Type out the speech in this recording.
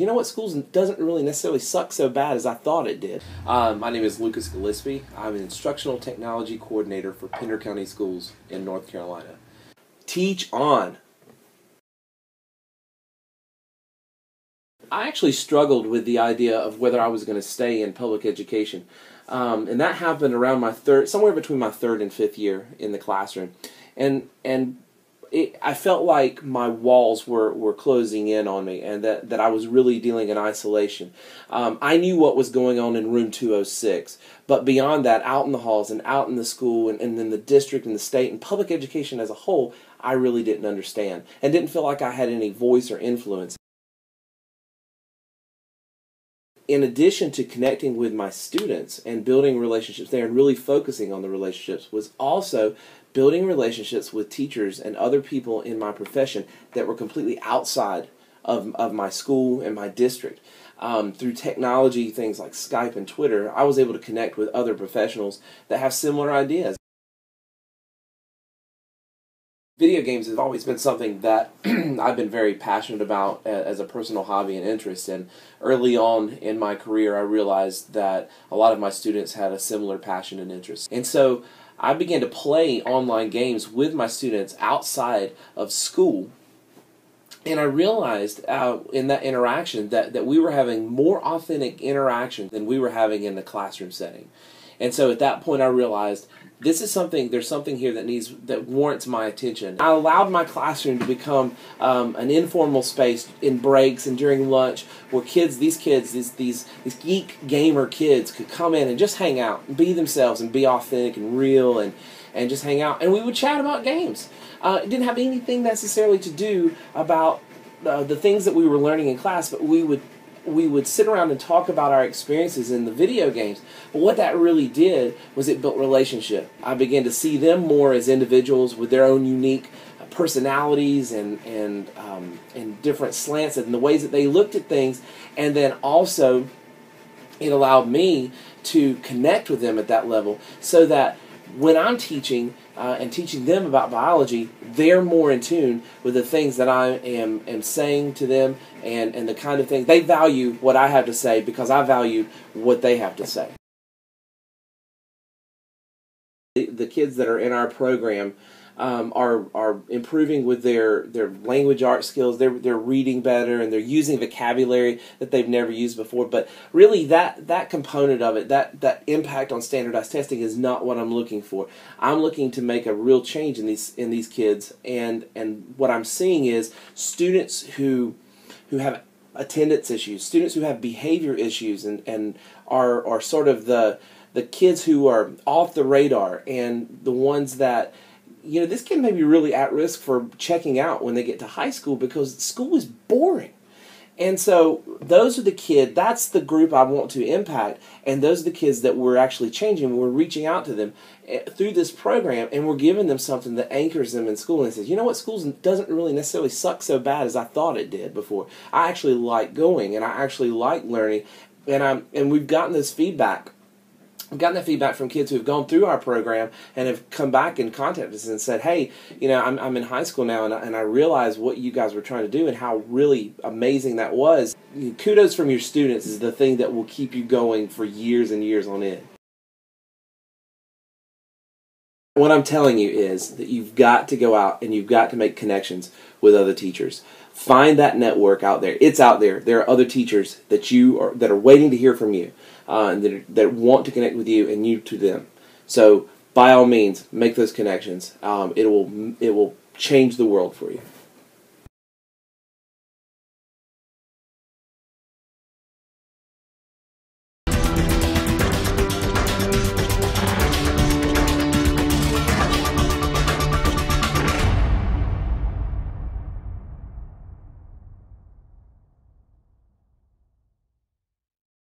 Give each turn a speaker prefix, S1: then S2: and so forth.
S1: you know what, schools doesn't really necessarily suck so bad as I thought it did. My name is Lucas Gillispie. I'm an Instructional Technology Coordinator for Pender County Schools in North Carolina. TeachOn. I actually struggled with the idea of whether I was going to stay in public education. And that happened around my somewhere between my third and fifth year in the classroom. And I felt like my walls were closing in on me, and that I was really dealing in isolation. I knew what was going on in room 206, but beyond that, out in the halls and out in the school and in the district and the state and public education as a whole, I really didn't understand and didn't feel like I had any voice or influence. In addition to connecting with my students and building relationships there and really focusing on the relationships, was also building relationships with teachers and other people in my profession that were completely outside of my school and my district. Through technology, things like Skype and Twitter, I was able to connect with other professionals that have similar ideas. Video games have always been something that I've been very passionate about as a personal hobby and interest, and early on in my career I realized that a lot of my students had a similar passion and interest. And so I began to play online games with my students outside of school, and I realized in that interaction that we were having more authentic interaction than we were having in the classroom setting. And so at that point I realized there's something here that warrants my attention. I allowed my classroom to become an informal space in breaks and during lunch where these geek gamer kids could come in and just hang out and be themselves and be authentic and real and just hang out. And we would chat about games. It didn't have anything necessarily to do about the things that we were learning in class, but we would sit around and talk about our experiences in the video games. But what that really did was it built relationship. I began to see them more as individuals with their own unique personalities and different slants and the ways that they looked at things. And then also it allowed me to connect with them at that level so that when I'm teaching and teaching them about biology, they're more in tune with the things that I am saying to them and the kind of things. They value what I have to say because I value what they have to say. The kids that are in our program are improving with their language art skills. They're reading better and they're using vocabulary that they've never used before. But really, that component of it, that impact on standardized testing, is not what I'm looking for. I'm looking to make a real change in these kids, and what I'm seeing is students who have attendance issues, students who have behavior issues, and are sort of the kids who are off the radar, and the ones that, this kid may be really at risk for checking out when they get to high school because school is boring. And so those are the kids, that's the group I want to impact, and those are the kids that we're actually changing. We're reaching out to them through this program, and we're giving them something that anchors them in school and says, you know what, school doesn't really necessarily suck so bad as I thought it did before. I actually like going, and I actually like learning, and we've gotten this feedback. I've gotten that feedback from kids who have gone through our program and have come back and contacted us and said, hey, I'm in high school now and I realize what you guys were trying to do and how really amazing that was. Kudos from your students is the thing that will keep you going for years and years on end. What I'm telling you is that you've got to go out and you've got to make connections with other teachers. Find that network out there. It's out there. There are other teachers that are waiting to hear from you, and that want to connect with you and you to them. So by all means, make those connections. It will change the world for you.